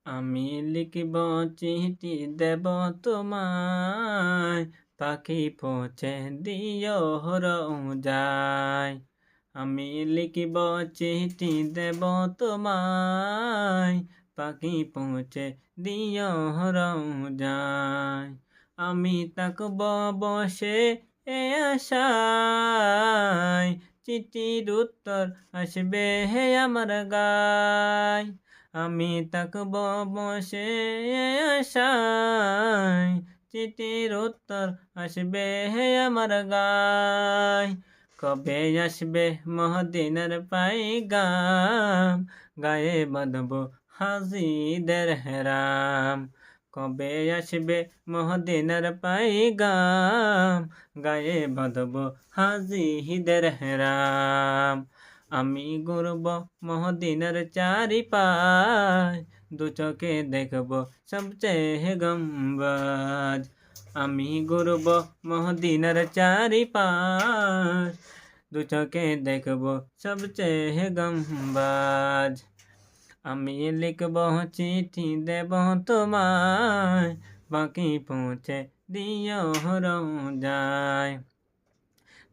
আমি লিখিব চিঠি দেব তোমায়, পাখি পৌঁছে দিও রোজায়। আমি লিখিব চিঠি দেব তোমায়, পাখি পৌঁছে দিও রোজায়। আমি তাকব বসে এ আশায়, চিঠির উত্তর আসবে হে আমার গায়। আমি তাকব বসে আশায়, চিঠির উত্তর আসবে হে আমার গায়। কবে আসবে মহদিনের পাইগাম, গায়ে বাঁধব হাজিদের হেরাম। কবে আসবে মহদিনের পাইগাম, গায়ে বাঁধব হাজিদের হেরাম। আমি ঘুরব মহদিনের চারিপাশ, দু চোখে দেখব সবচেয়ে গম্বুজ। আমি ঘুরব মহদিনের চারিপাশ, দু চোখে দেখব সবচেয়ে গম্বুজ। আমি লিখব চিঠি দেব তোমায়, পাখি পৌঁছে দিও রোজায়।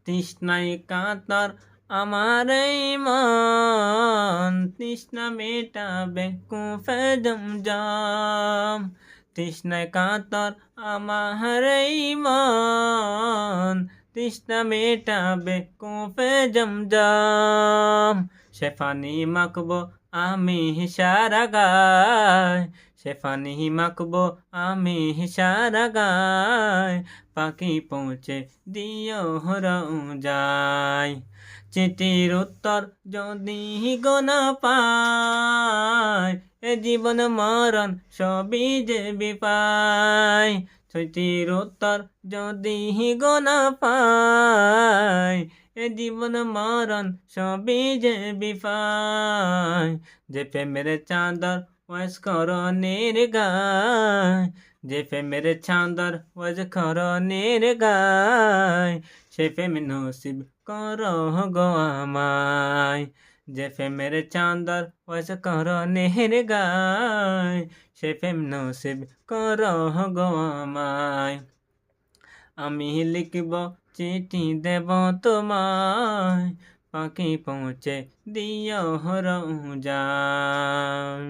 তৃষ্ণায় কাতর আমার এই মন, তৃষ্ণা মেটাবে কুফে জমজম। তৃষ্ণায় কাতর আমার এই মন, তৃষ্ণা মেটাবে কুফে জমজম। সে পানি মাখবো আমি সারা গায়, সে পানি মাখবো আমি সারা গায়। পাখি পৌঁছে দিও রোজায়। চিঠির উত্তর যদি গো না পাই, এ জীবন মরণ সবই যে বিপাই। চিঠির উত্তর যদি গো না পাই, এ জীবন মরণ সবই যে বিপাই। যে প্রেমের চাঁদর ওয়াজ করণের গায়, যে প্রেমের চাঁদর ওয়াজ করণের গায়, সে প্রেম নসিব করো গো আমায়। যে প্রেমের চাঁদর ওয়াজ করণের গায়, সে প্রেম নসিব করো গো আমায়। আমি লিখব চিঠি দেব তোমায়, পাখি পৌঁছে দিও রোজায়।